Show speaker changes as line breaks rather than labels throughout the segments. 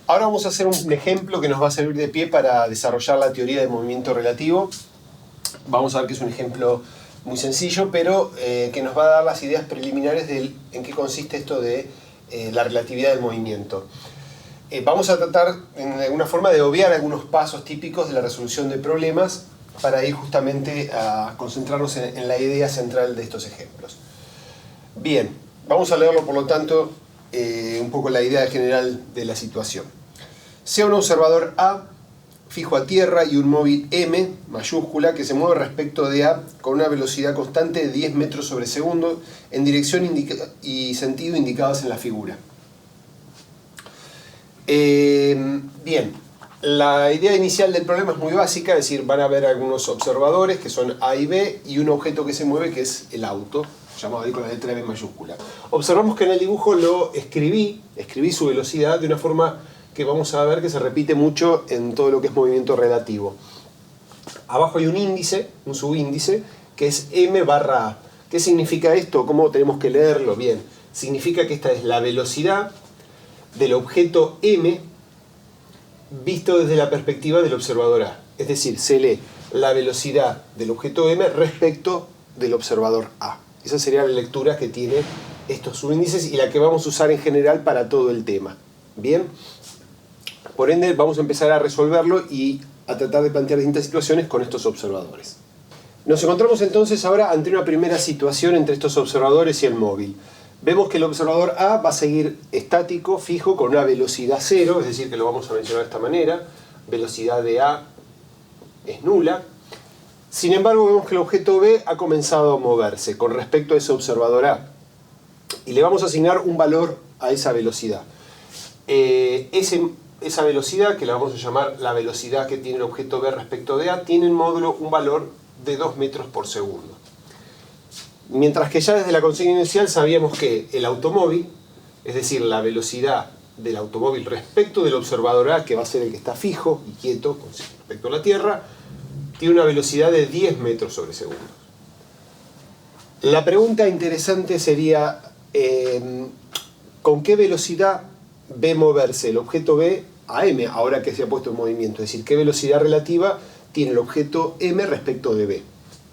Ahora vamos a hacer un ejemplo que nos va a servir de pie para desarrollar la teoría de movimiento relativo. Vamos a ver que es un ejemplo muy sencillo, pero que nos va a dar las ideas preliminares de en qué consiste esto de la relatividad del movimiento. Vamos a tratar de alguna forma de obviar algunos pasos típicos de la resolución de problemas para ir justamente a concentrarnos en la idea central de estos ejemplos. Bien, vamos a leerlo por lo tanto un poco la idea general de la situación. Sea un observador A fijo a tierra y un móvil M, mayúscula, que se mueve respecto de A con una velocidad constante de 10 metros sobre segundo en dirección y sentido indicados en la figura. Bien, la idea inicial del problema es muy básica, es decir, van a haber algunos observadores que son A y B y un objeto que se mueve que es el auto, llamado ahí con la letra B mayúscula. Observamos que en el dibujo lo escribí su velocidad de una forma que vamos a ver que se repite mucho en todo lo que es movimiento relativo. Abajo hay un índice, un subíndice, que es M barra A. ¿Qué significa esto? ¿Cómo tenemos que leerlo? Bien, significa que esta es la velocidad del objeto M visto desde la perspectiva del observador A. Es decir, se lee la velocidad del objeto M respecto del observador A. Esa sería la lectura que tiene estos subíndices y la que vamos a usar en general para todo el tema. Bien, por ende vamos a empezar a resolverlo y a tratar de plantear distintas situaciones con estos observadores. Nos encontramos entonces ahora ante una primera situación entre estos observadores y el móvil. Vemos que el observador A va a seguir estático, fijo, con una velocidad cero, es decir, que lo vamos a mencionar de esta manera. Velocidad de A es nula. Sin embargo, vemos que el objeto B ha comenzado a moverse con respecto a ese observador A. Y le vamos a asignar un valor a esa velocidad. Esa velocidad, que la vamos a llamar la velocidad que tiene el objeto B respecto de A, tiene en módulo un valor de 2 metros por segundo. Mientras que ya desde la consigna inicial sabíamos que el automóvil, es decir, la velocidad del automóvil respecto del observador A, que va a ser el que está fijo y quieto con respecto a la Tierra, tiene una velocidad de 10 metros sobre segundo. La pregunta interesante sería, ¿con qué velocidad ve moverse el objeto B a M, ahora que se ha puesto en movimiento? Es decir, ¿qué velocidad relativa tiene el objeto M respecto de B?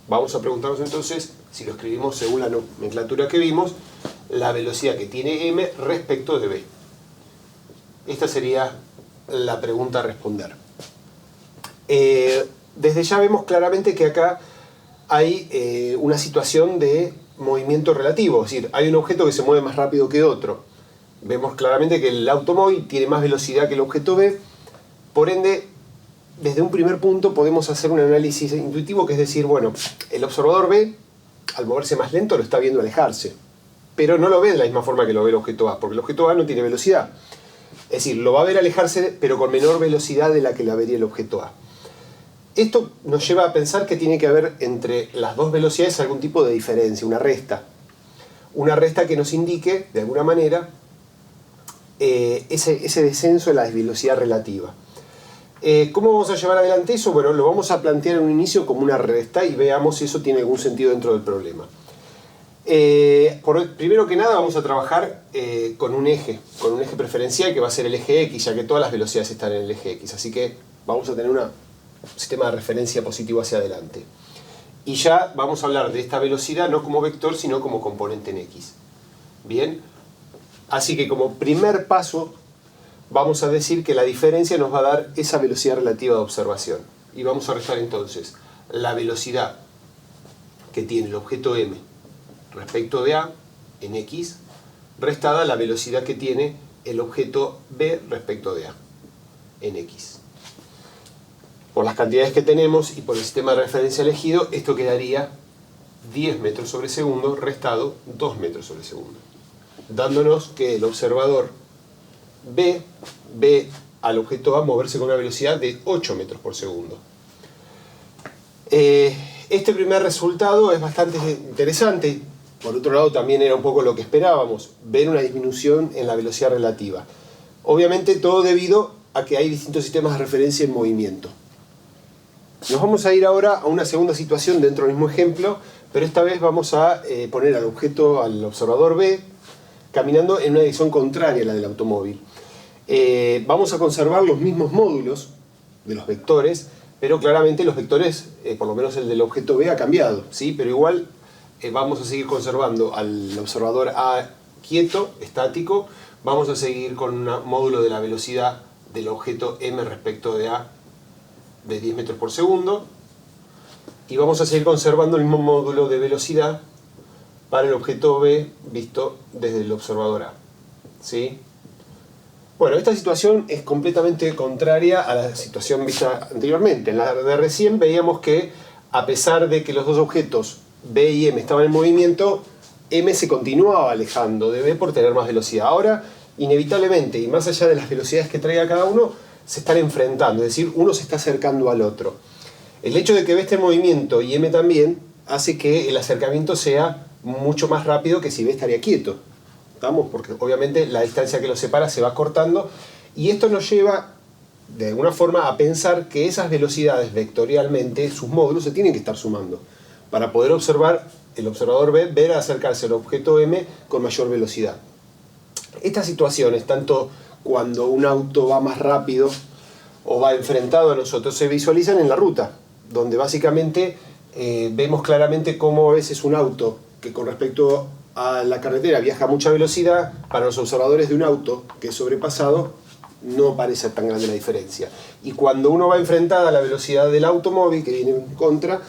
Vamos a preguntarnos entonces, si lo escribimos según la nomenclatura que vimos, la velocidad que tiene M respecto de B. Esta sería la pregunta a responder. Desde ya vemos claramente que acá hay una situación de movimiento relativo, es decir, hay un objeto que se mueve más rápido que otro. Vemos claramente que el automóvil tiene más velocidad que el objeto B, por ende, desde un primer punto podemos hacer un análisis intuitivo, que es decir, bueno, el observador B, al moverse más lento, lo está viendo alejarse, pero no lo ve de la misma forma que lo ve el objeto A, porque el objeto A no tiene velocidad. Es decir, lo va a ver alejarse, pero con menor velocidad de la que la vería el objeto A. Esto nos lleva a pensar que tiene que haber entre las dos velocidades algún tipo de diferencia, una resta. Una resta que nos indique, de alguna manera, ese descenso en la velocidad relativa. ¿Cómo vamos a llevar adelante eso? Bueno, lo vamos a plantear en un inicio como una resta y veamos si eso tiene algún sentido dentro del problema. Primero que nada vamos a trabajar con un eje preferencial que va a ser el eje X, ya que todas las velocidades están en el eje X, así que vamos a tener un sistema de referencia positivo hacia adelante. Y ya vamos a hablar de esta velocidad no como vector, sino como componente en X. Bien, así que como primer paso vamos a decir que la diferencia nos va a dar esa velocidad relativa de observación. Y vamos a restar entonces la velocidad que tiene el objeto M respecto de A en X, restada la velocidad que tiene el objeto B respecto de A en X. Por las cantidades que tenemos y por el sistema de referencia elegido, esto quedaría 10 metros sobre segundo restado 2 metros sobre segundo, dándonos que el observador B ve al objeto A moverse con una velocidad de 8 metros por segundo. Este primer resultado es bastante interesante. Por otro lado, también era un poco lo que esperábamos, ver una disminución en la velocidad relativa. Obviamente todo debido a que hay distintos sistemas de referencia en movimiento. Nos vamos a ir ahora a una segunda situación dentro del mismo ejemplo, pero esta vez vamos a poner al observador B, caminando en una dirección contraria a la del automóvil. Vamos a conservar los mismos módulos de los vectores, pero claramente los vectores, por lo menos el del objeto B, ha cambiado, ¿sí? Pero igual vamos a seguir conservando al observador A quieto, estático. Vamos a seguir con un módulo de la velocidad del objeto M respecto de A de 10 metros por segundo. Y vamos a seguir conservando el mismo módulo de velocidad para el objeto B visto desde el observador A, ¿sí? Bueno, esta situación es completamente contraria a la situación vista anteriormente. En la de recién veíamos que, a pesar de que los dos objetos B y M estaban en movimiento, M se continuaba alejando de B por tener más velocidad. Ahora, inevitablemente, y más allá de las velocidades que traiga cada uno, se están enfrentando, es decir, uno se está acercando al otro. El hecho de que B esté en movimiento y M también hace que el acercamiento sea mucho más rápido que si B estaría quieto. ¿Estamos? Porque obviamente la distancia que los separa se va cortando, y esto nos lleva de alguna forma a pensar que esas velocidades vectorialmente, sus módulos se tienen que estar sumando para poder observar el observador B, ver acercarse al objeto M con mayor velocidad. Estas situaciones, tanto cuando un auto va más rápido o va enfrentado a nosotros, se visualizan en la ruta, donde básicamente vemos claramente cómo a veces un auto que con respecto a la carretera viaja a mucha velocidad, para los observadores de un auto que es sobrepasado no parece tan grande la diferencia. Y cuando uno va enfrentada a la velocidad del automóvil que viene en contra,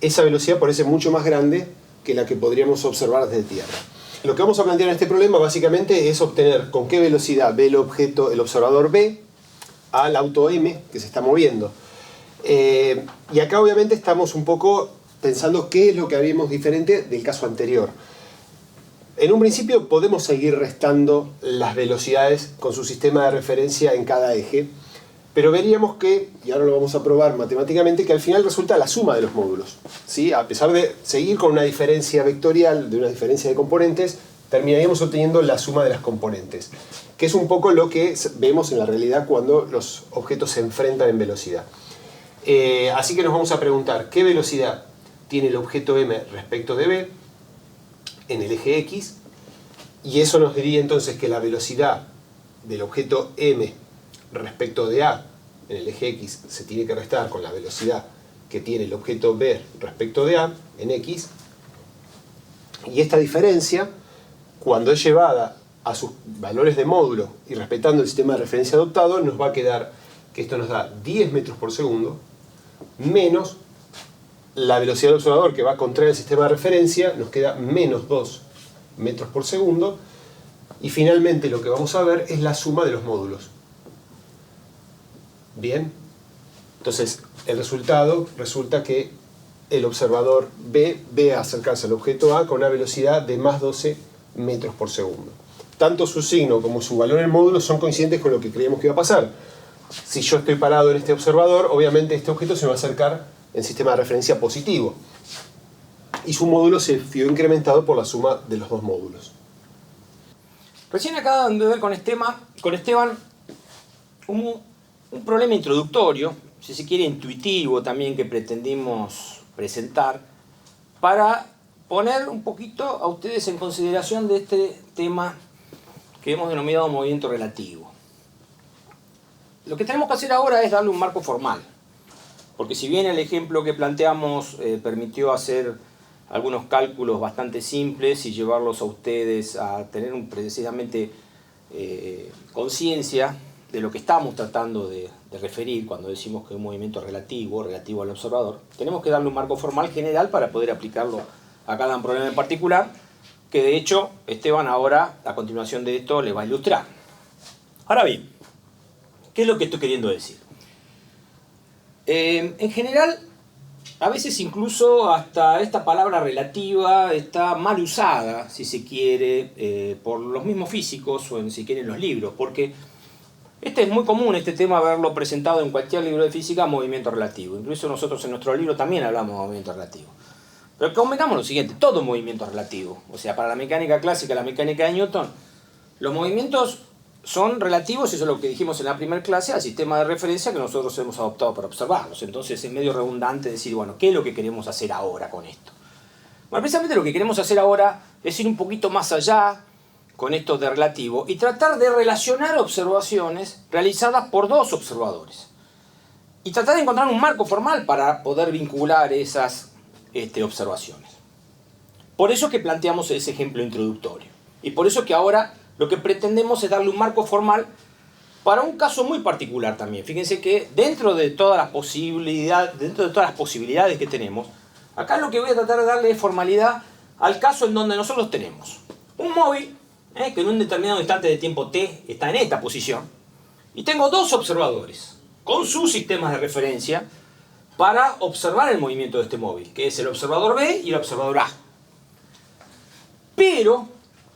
esa velocidad parece mucho más grande que la que podríamos observar desde tierra. Lo que vamos a plantear en este problema básicamente es obtener con qué velocidad ve el objeto, el observador B, al auto M que se está moviendo. Y acá obviamente estamos un poco pensando qué es lo que haríamos diferente del caso anterior. En un principio podemos seguir restando las velocidades con su sistema de referencia en cada eje, pero veríamos que, y ahora lo vamos a probar matemáticamente, que al final resulta la suma de los módulos, ¿sí? A pesar de seguir con una diferencia vectorial, de una diferencia de componentes, terminaríamos obteniendo la suma de las componentes, que es un poco lo que vemos en la realidad cuando los objetos se enfrentan en velocidad. Así que nos vamos a preguntar qué velocidad tiene el objeto M respecto de B en el eje X, y eso nos diría entonces que la velocidad del objeto M respecto de A en el eje X se tiene que restar con la velocidad que tiene el objeto B respecto de A en X, y esta diferencia, cuando es llevada a sus valores de módulo y respetando el sistema de referencia adoptado, nos va a quedar que esto nos da 10 metros por segundo menos la velocidad del observador que va contra el sistema de referencia, nos queda menos 2 metros por segundo, y finalmente lo que vamos a ver es la suma de los módulos. Bien, entonces el resultado resulta que el observador B ve acercarse al objeto A con una velocidad de más 12 metros por segundo. Tanto su signo como su valor en módulo son coincidentes con lo que creíamos que iba a pasar. Si yo estoy parado en este observador, obviamente este objeto se me va a acercar en sistema de referencia positivo, y su módulo se vio incrementado por la suma de los dos módulos.
Recién acaban de ver con Esteban un problema introductorio, si se quiere intuitivo también, que pretendimos presentar para poner un poquito a ustedes en consideración de este tema que hemos denominado movimiento relativo. Lo que tenemos que hacer ahora es darle un marco formal, porque si bien el ejemplo que planteamos permitió hacer algunos cálculos bastante simples y llevarlos a ustedes a tener precisamente conciencia de lo que estamos tratando de referir cuando decimos que un movimiento relativo al observador, tenemos que darle un marco formal general para poder aplicarlo a cada problema en particular, que de hecho Esteban ahora, a continuación de esto, les va a ilustrar. Ahora bien, ¿qué es lo que estoy queriendo decir? En general, a veces incluso hasta esta palabra relativa está mal usada, si se quiere, por los mismos físicos o en si quieren los libros, porque es muy común este tema verlo presentado en cualquier libro de física, movimiento relativo. Incluso nosotros en nuestro libro también hablamos de movimiento relativo. Pero convengamos lo siguiente, todo movimiento relativo. O sea, para la mecánica clásica, la mecánica de Newton, los movimientos son relativos, eso es lo que dijimos en la primera clase, al sistema de referencia que nosotros hemos adoptado para observarlos. Entonces es medio redundante decir, bueno, ¿qué es lo que queremos hacer ahora con esto? Bueno, precisamente lo que queremos hacer ahora es ir un poquito más allá, con esto de relativo y tratar de relacionar observaciones realizadas por dos observadores. Y tratar de encontrar un marco formal para poder vincular esas observaciones. Por eso que planteamos ese ejemplo introductorio. Y por eso que ahora lo que pretendemos es darle un marco formal para un caso muy particular también. Fíjense que dentro de todas las posibilidades que tenemos, acá lo que voy a tratar de darle es formalidad al caso en donde nosotros tenemos un móvil que en un determinado instante de tiempo t está en esta posición, y tengo dos observadores con sus sistemas de referencia para observar el movimiento de este móvil, que es el observador B y el observador A. Pero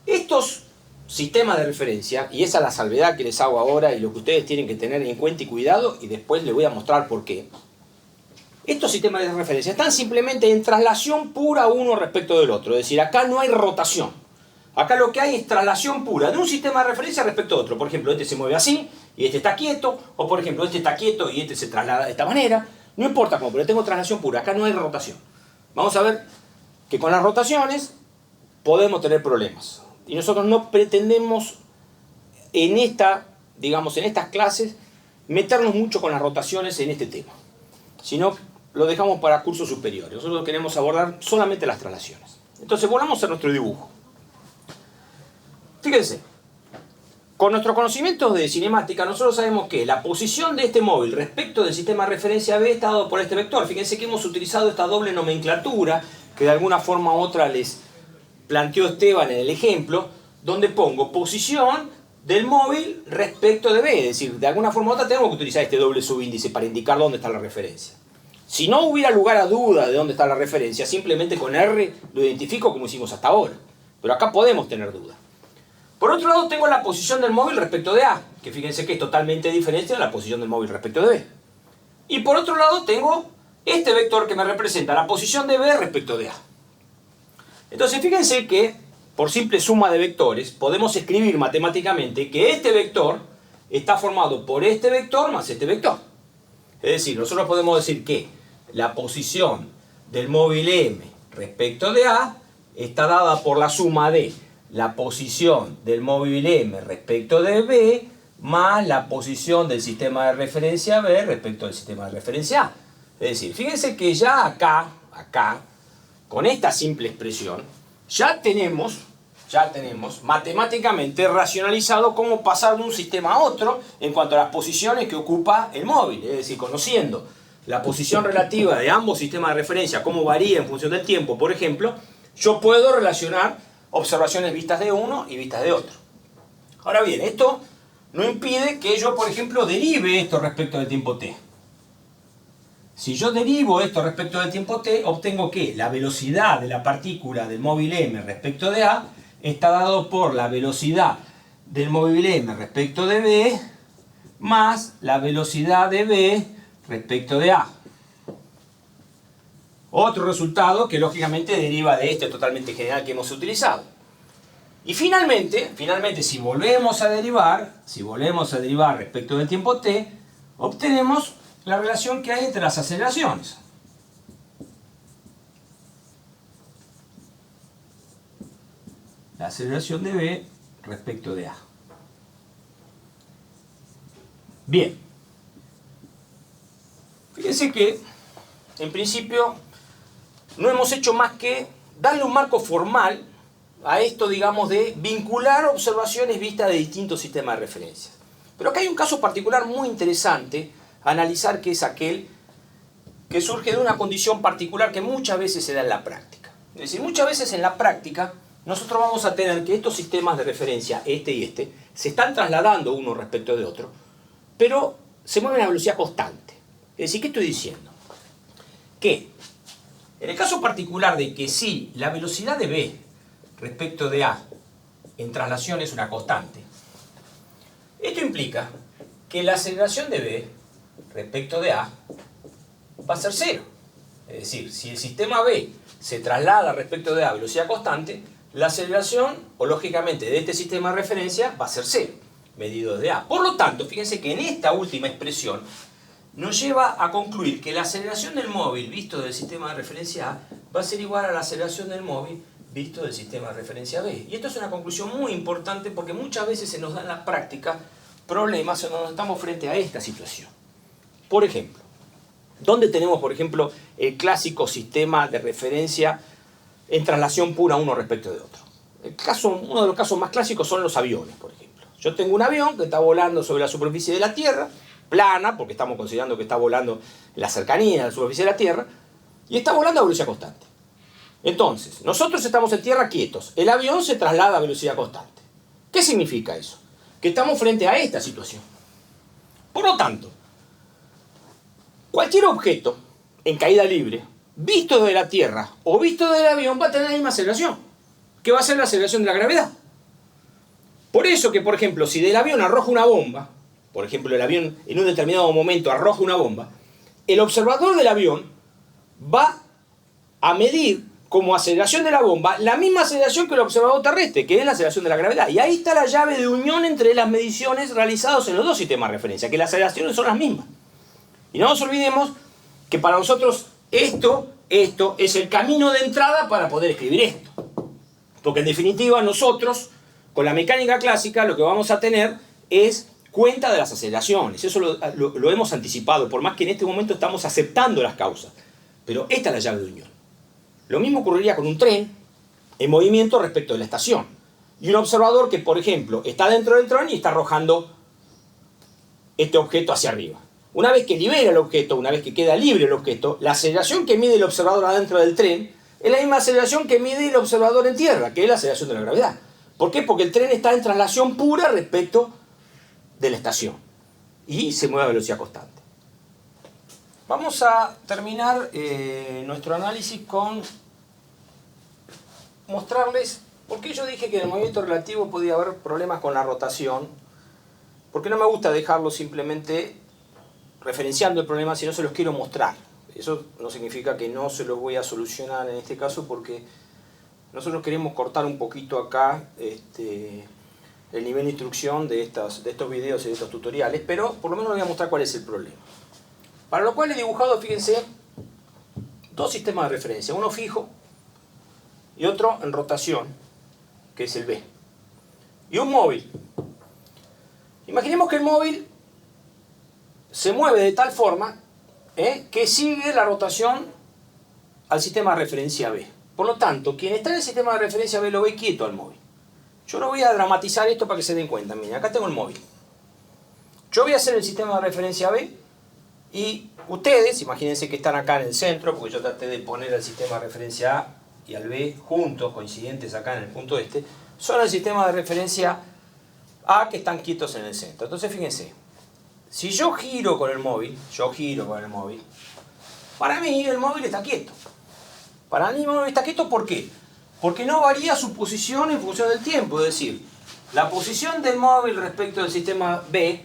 estos sistemas de referencia, y esa es la salvedad que les hago ahora y lo que ustedes tienen que tener en cuenta y cuidado, y después les voy a mostrar por qué. Estos sistemas de referencia están simplemente en traslación pura uno respecto del otro, es decir, acá no hay rotación. Acá lo que hay es traslación pura de un sistema de referencia respecto a otro. Por ejemplo, este se mueve así y este está quieto, o por ejemplo, este está quieto y este se traslada de esta manera. No importa cómo, pero tengo traslación pura, acá no hay rotación. Vamos a ver que con las rotaciones podemos tener problemas. Y nosotros no pretendemos en estas clases meternos mucho con las rotaciones en este tema, sino lo dejamos para cursos superiores. Nosotros queremos abordar solamente las traslaciones. Entonces volvamos a nuestro dibujo. Fíjense, con nuestros conocimientos de cinemática nosotros sabemos que la posición de este móvil respecto del sistema de referencia B está dado por este vector. Fíjense que hemos utilizado esta doble nomenclatura que de alguna forma u otra les planteó Esteban en el ejemplo, donde pongo posición del móvil respecto de B. Es decir, de alguna forma u otra tenemos que utilizar este doble subíndice para indicar dónde está la referencia. Si no hubiera lugar a duda de dónde está la referencia, simplemente con R lo identifico como hicimos hasta ahora. Pero acá podemos tener duda. Por otro lado tengo la posición del móvil respecto de A, que fíjense que es totalmente diferente a la posición del móvil respecto de B. Y por otro lado tengo este vector que me representa la posición de B respecto de A. Entonces fíjense que por simple suma de vectores podemos escribir matemáticamente que este vector está formado por este vector más este vector. Es decir, nosotros podemos decir que la posición del móvil M respecto de A está dada por la suma de la posición del móvil M respecto de B más la posición del sistema de referencia B respecto del sistema de referencia A. Es decir, fíjense que ya acá, con esta simple expresión, ya tenemos matemáticamente racionalizado cómo pasar de un sistema a otro en cuanto a las posiciones que ocupa el móvil. Es decir, conociendo la posición relativa de ambos sistemas de referencia, cómo varía en función del tiempo, por ejemplo, yo puedo relacionar observaciones vistas de uno y vistas de otro. Ahora bien, esto no impide que yo, por ejemplo, derive esto respecto del tiempo t. Si yo derivo esto respecto del tiempo t, obtengo que la velocidad de la partícula del móvil M respecto de A está dado por la velocidad del móvil M respecto de B más la velocidad de B respecto de A. Otro resultado que lógicamente deriva de este totalmente general que hemos utilizado. Y finalmente, si volvemos a derivar respecto del tiempo t, obtenemos la relación que hay entre las aceleraciones. La aceleración de B respecto de A. Bien. Fíjense que, en principio, no hemos hecho más que darle un marco formal a esto, digamos, de vincular observaciones vistas de distintos sistemas de referencia. Pero acá hay un caso particular muy interesante a analizar, que es aquel que surge de una condición particular que muchas veces se da en la práctica. Es decir, muchas veces en la práctica nosotros vamos a tener que estos sistemas de referencia, este y este, se están trasladando uno respecto de otro, pero se mueven a velocidad constante. Es decir, ¿qué estoy diciendo? Que en el caso particular de que si la velocidad de B respecto de A en traslación es una constante, esto implica que la aceleración de B respecto de A va a ser cero. Es decir, si el sistema B se traslada respecto de A a velocidad constante, la aceleración, o lógicamente de este sistema de referencia, va a ser cero, medido desde A. Por lo tanto, fíjense que en esta última expresión nos lleva a concluir que la aceleración del móvil visto del sistema de referencia A va a ser igual a la aceleración del móvil visto del sistema de referencia B. Y esto es una conclusión muy importante porque muchas veces se nos da en la práctica problemas cuando nos estamos frente a esta situación. Por ejemplo, ¿dónde tenemos, por ejemplo, el clásico sistema de referencia en traslación pura uno respecto de otro? Uno de los casos más clásicos son los aviones, por ejemplo. Yo tengo un avión que está volando sobre la superficie de la Tierra, plana, porque estamos considerando que está volando en la cercanía de la superficie de la Tierra, y está volando a velocidad constante. Entonces, nosotros estamos en tierra quietos, el avión se traslada a velocidad constante. ¿Qué significa eso? Que estamos frente a esta situación. Por lo tanto, cualquier objeto en caída libre, visto desde la Tierra o visto desde el avión, va a tener la misma aceleración, que va a ser la aceleración de la gravedad. Por eso que, por ejemplo, si del avión arroja una bomba, por ejemplo, el avión en un determinado momento arroja una bomba, el observador del avión va a medir como aceleración de la bomba la misma aceleración que el observador terrestre, que es la aceleración de la gravedad. Y ahí está la llave de unión entre las mediciones realizadas en los dos sistemas de referencia, que las aceleraciones son las mismas. Y no nos olvidemos que para nosotros esto es el camino de entrada para poder escribir esto. Porque en definitiva nosotros, con la mecánica clásica, lo que vamos a tener es cuenta de las aceleraciones. Eso lo hemos anticipado, por más que en este momento estamos aceptando las causas. Pero esta es la llave de unión. Lo mismo ocurriría con un tren en movimiento respecto de la estación. Y un observador que, por ejemplo, está dentro del tren y está arrojando este objeto hacia arriba. Una vez que libera el objeto, una vez que queda libre el objeto, la aceleración que mide el observador adentro del tren es la misma aceleración que mide el observador en tierra, que es la aceleración de la gravedad. ¿Por qué? Porque el tren está en traslación pura respecto de la estación y se mueve a velocidad constante. Vamos a terminar nuestro análisis con mostrarles por qué yo dije que en el movimiento relativo podía haber problemas con la rotación, porque no me gusta dejarlo simplemente referenciando el problema, sino se los quiero mostrar. Eso no significa que no se los voy a solucionar en este caso, porque nosotros queremos cortar un poquito acá el nivel de instrucción de estos videos y de estos tutoriales, pero por lo menos les voy a mostrar cuál es el problema. Para lo cual he dibujado, fíjense, dos sistemas de referencia, uno fijo y otro en rotación, que es el B, y un móvil. Imaginemos que el móvil se mueve de tal forma que sigue la rotación al sistema de referencia B. Por lo tanto, quien está en el sistema de referencia B lo ve quieto al móvil. Yo no voy a dramatizar esto para que se den cuenta. Miren, acá tengo el móvil. Yo voy a hacer el sistema de referencia B y ustedes, imagínense que están acá en el centro, porque yo traté de poner el sistema de referencia A y al B juntos, coincidentes acá en el punto este, son el sistema de referencia A que están quietos en el centro. Entonces fíjense, si yo giro con el móvil, para mí el móvil está quieto. Para mí el móvil está quieto, ¿por qué? Porque no varía su posición en función del tiempo, es decir, la posición del móvil respecto del sistema B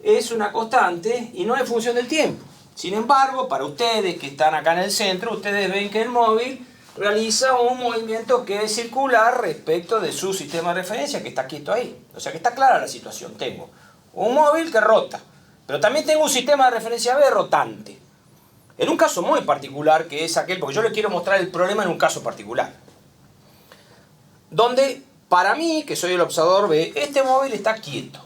es una constante y no en función del tiempo. Sin embargo, para ustedes que están acá en el centro, ustedes ven que el móvil realiza un movimiento que es circular respecto de su sistema de referencia que está quieto ahí. O sea que está clara la situación. Tengo un móvil que rota, pero también tengo un sistema de referencia B rotante. En un caso muy particular, que es aquel, porque yo les quiero mostrar el problema en un caso particular, donde para mí, que soy el observador B, este móvil está quieto.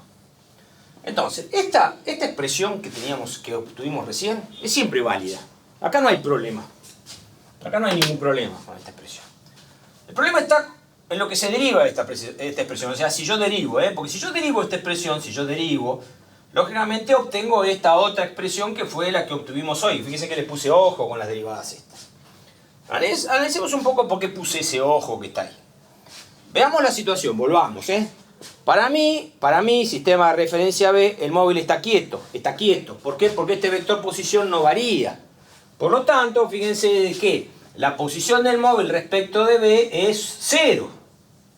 Entonces, esta expresión que obtuvimos recién es siempre válida. Acá no hay problema. Acá no hay ningún problema con esta expresión. El problema está en lo que se deriva de esta expresión. O sea, si yo derivo, porque si yo derivo esta expresión, lógicamente obtengo esta otra expresión que fue la que obtuvimos hoy. Fíjense que le puse ojo con las derivadas estas. Analicemos un poco por qué puse ese ojo que está ahí. Veamos la situación, volvamos. Para mí, sistema de referencia B, el móvil está quieto. ¿Por qué? Porque este vector posición no varía. Por lo tanto, fíjense que la posición del móvil respecto de B es 0.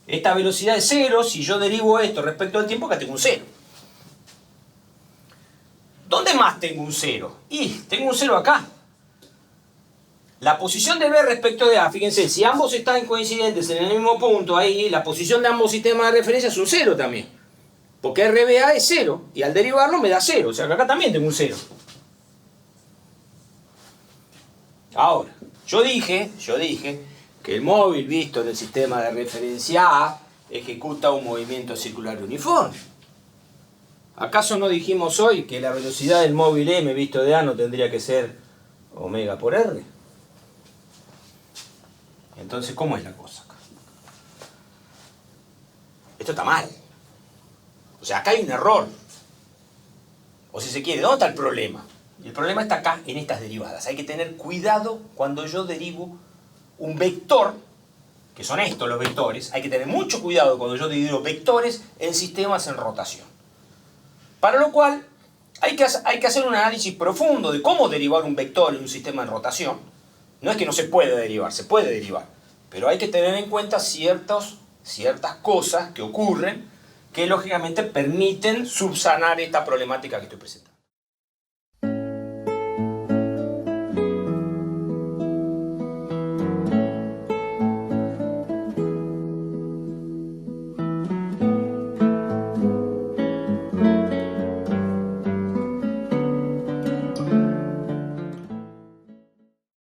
Esta velocidad es 0. Si yo derivo esto respecto al tiempo, acá tengo un 0. ¿Dónde más tengo un 0? Y tengo un 0 acá. La posición de B respecto de A, fíjense, si ambos están coincidentes en el mismo punto, ahí la posición de ambos sistemas de referencia es un 0 también. Porque RBA es 0, y al derivarlo me da 0, o sea que acá también tengo un 0. Ahora, yo dije que el móvil visto en el sistema de referencia A ejecuta un movimiento circular uniforme. ¿Acaso no dijimos hoy que la velocidad del móvil M visto de A no tendría que ser omega por R? Entonces, ¿cómo es la cosa acá? Esto está mal. O sea, acá hay un error. O si se quiere, ¿dónde está el problema? Y el problema está acá, en estas derivadas. Hay que tener cuidado cuando yo derivo un vector, que son estos los vectores. Hay que tener mucho cuidado cuando yo derivo vectores en sistemas en rotación. Para lo cual, hay que hacer un análisis profundo de cómo derivar un vector en un sistema en rotación. No es que no se puede derivar, se puede derivar. Pero hay que tener en cuenta ciertas cosas que ocurren que lógicamente permiten subsanar esta problemática que estoy presentando.